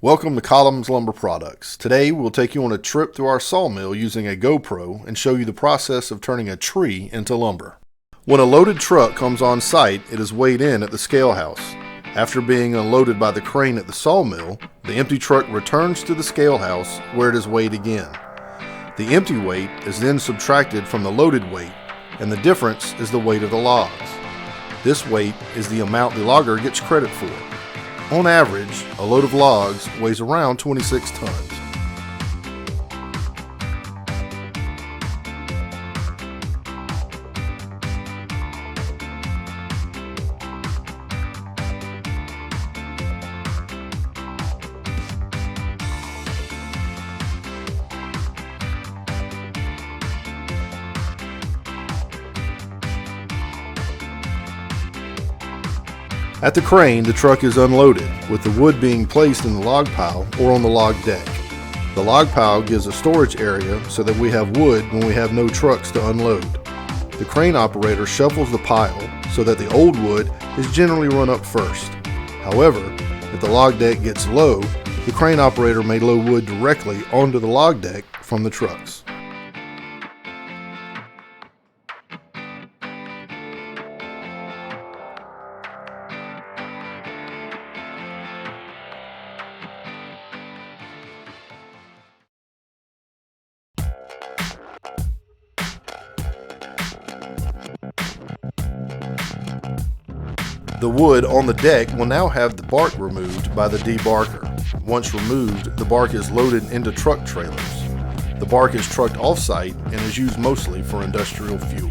Welcome to Collum's Lumber Products. Today we'll take you on a trip through our sawmill using a GoPro and show you the process of turning a tree into lumber. When a loaded truck comes on site, it is weighed in at the scale house. After being unloaded by the crane at the sawmill, the empty truck returns to the scale house where it is weighed again. The empty weight is then subtracted from the loaded weight, and the difference is the weight of the logs. This weight is the amount the logger gets credit for. On average, a load of logs weighs around 26 tons. At the crane, the truck is unloaded, with the wood being placed in the log pile or on the log deck. The log pile gives a storage area so that we have wood when we have no trucks to unload. The crane operator shuffles the pile so that the old wood is generally run up first. However, if the log deck gets low, the crane operator may load wood directly onto the log deck from the trucks. The wood on the deck will now have the bark removed by the debarker. Once removed, the bark is loaded into truck trailers. The bark is trucked off-site and is used mostly for industrial fuel.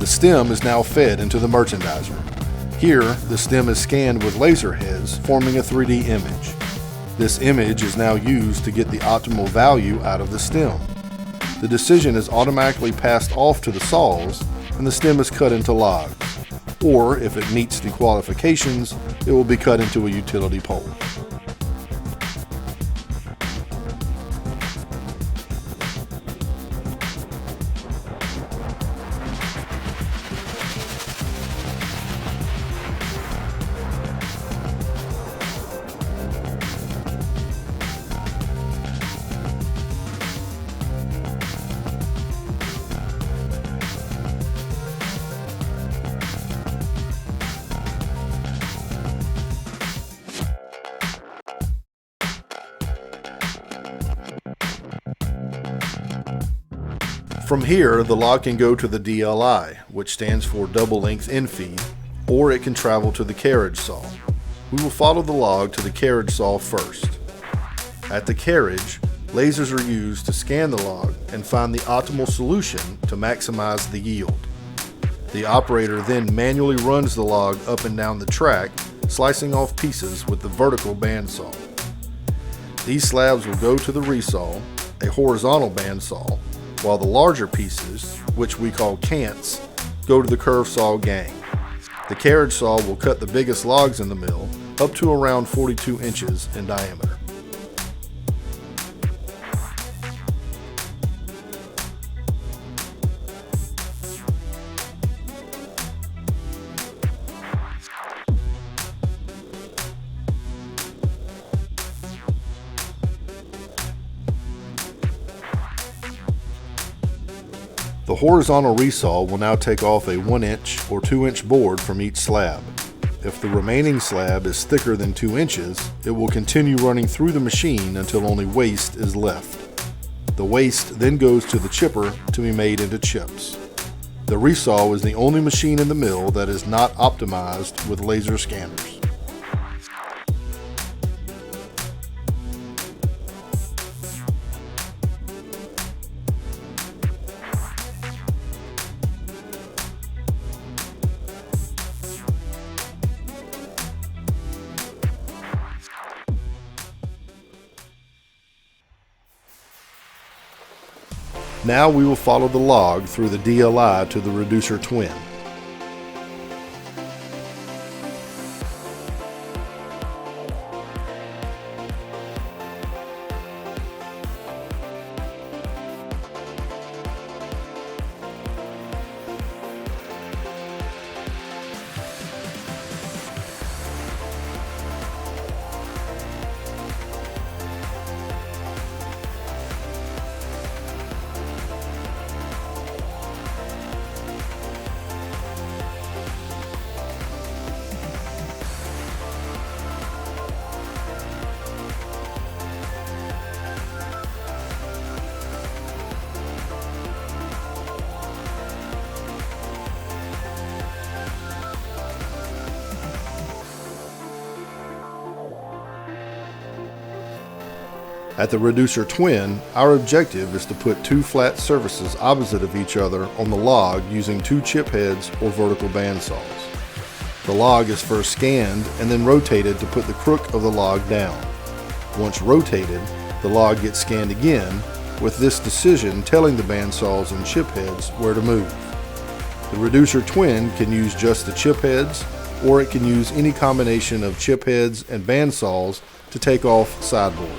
The stem is now fed into the merchandiser. Here, the stem is scanned with laser heads, forming a 3D image. This image is now used to get the optimal value out of the stem. The decision is automatically passed off to the saws, and the stem is cut into logs. Or, if it meets the qualifications, it will be cut into a utility pole. From here, the log can go to the DLI, which stands for double length end feed, or it can travel to the carriage saw. We will follow the log to the carriage saw first. At the carriage, lasers are used to scan the log and find the optimal solution to maximize the yield. The operator then manually runs the log up and down the track, slicing off pieces with the vertical bandsaw. These slabs will go to the resaw, a horizontal bandsaw, while the larger pieces, which we call cants, go to the curve saw gang. The carriage saw will cut the biggest logs in the mill up to around 42 inches in diameter. The horizontal resaw will now take off a 1-inch or 2-inch board from each slab. If the remaining slab is thicker than 2 inches, it will continue running through the machine until only waste is left. The waste then goes to the chipper to be made into chips. The resaw is the only machine in the mill that is not optimized with laser scanners. Now we will follow the log through the DLI to the reducer twin. At the reducer twin, our objective is to put two flat surfaces opposite of each other on the log using two chip heads or vertical bandsaws. The log is first scanned and then rotated to put the crook of the log down. Once rotated, the log gets scanned again, with this decision telling the bandsaws and chip heads where to move. The reducer twin can use just the chip heads, or it can use any combination of chip heads and bandsaws to take off sideboards.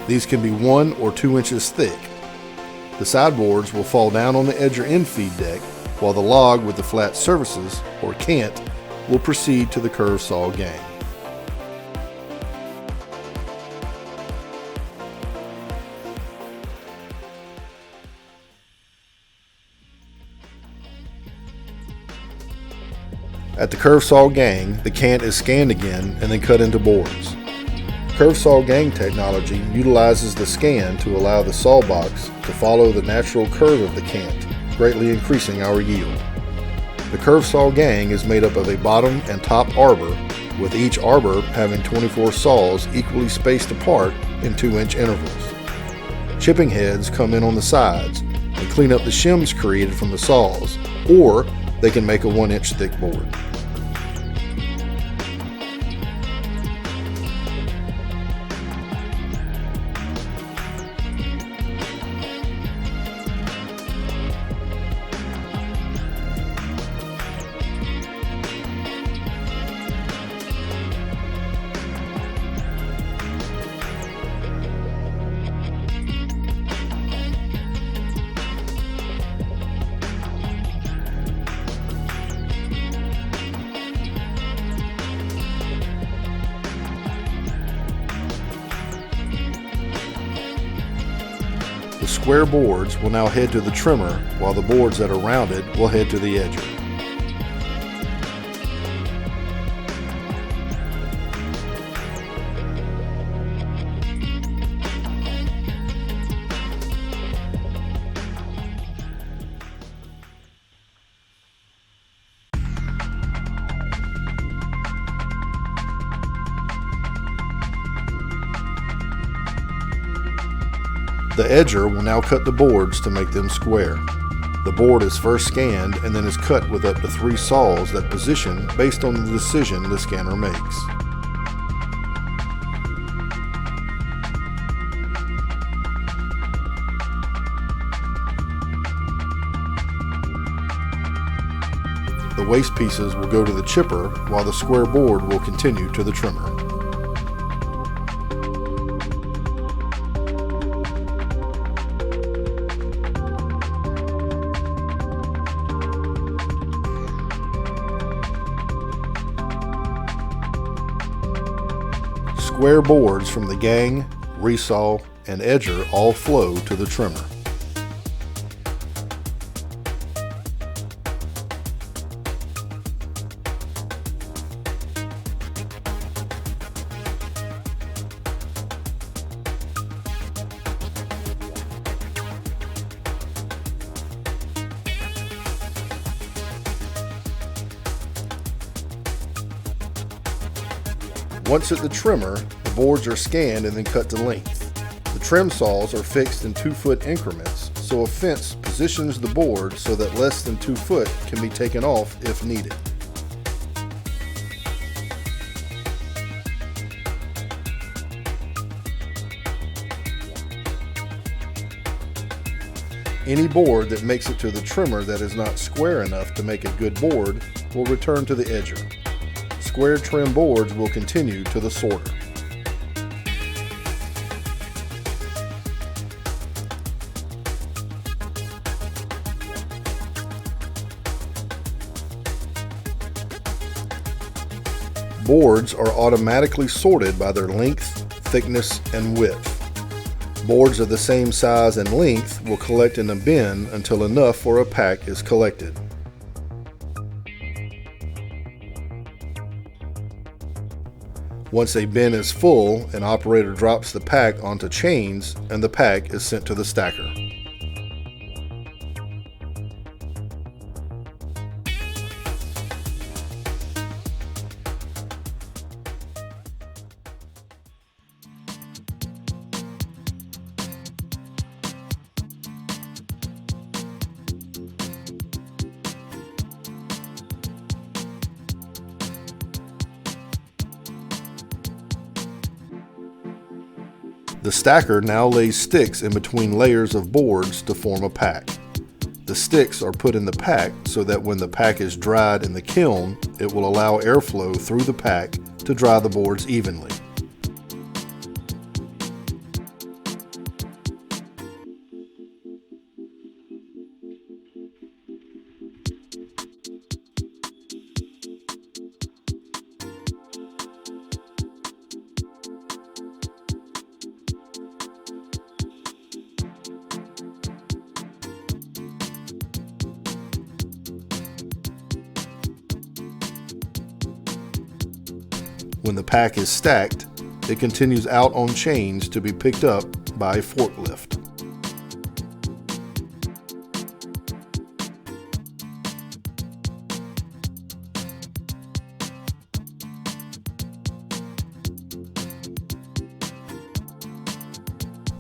These can be 1 or 2 inches thick. The sideboards will fall down on the edger infeed deck, while the log with the flat surfaces, or cant, will proceed to the curve saw gang. At the curve saw gang, the cant is scanned again and then cut into boards. Curve saw gang technology utilizes the scan to allow the saw box to follow the natural curve of the cant, greatly increasing our yield. The curve saw gang is made up of a bottom and top arbor, with each arbor having 24 saws equally spaced apart in 2-inch intervals. Chipping heads come in on the sides and clean up the shims created from the saws, or they can make a 1-inch thick board. The square boards will now head to the trimmer, while the boards that are rounded will head to the edger. The edger will now cut the boards to make them square. The board is first scanned and then is cut with up to 3 saws that position based on the decision the scanner makes. The waste pieces will go to the chipper, while the square board will continue to the trimmer. Square boards from the gang, resaw, and edger all flow to the trimmer. Once at the trimmer, the boards are scanned and then cut to length. The trim saws are fixed in 2-foot increments, so a fence positions the board so that less than 2 foot can be taken off if needed. Any board that makes it to the trimmer that is not square enough to make a good board will return to the edger. Square trim boards will continue to the sorter. Boards are automatically sorted by their length, thickness, and width. Boards of the same size and length will collect in a bin until enough for a pack is collected. Once a bin is full, an operator drops the pack onto chains and the pack is sent to the stacker. The stacker now lays sticks in between layers of boards to form a pack. The sticks are put in the pack so that when the pack is dried in the kiln, it will allow airflow through the pack to dry the boards evenly. When the pack is stacked, it continues out on chains to be picked up by a forklift.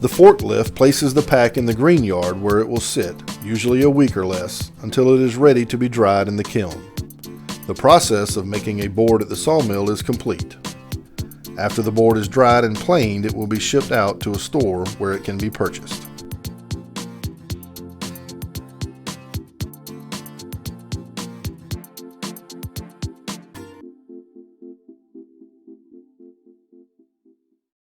The forklift places the pack in the green yard where it will sit, usually a week or less, until it is ready to be dried in the kiln. The process of making a board at the sawmill is complete. After the board is dried and planed, it will be shipped out to a store where it can be purchased.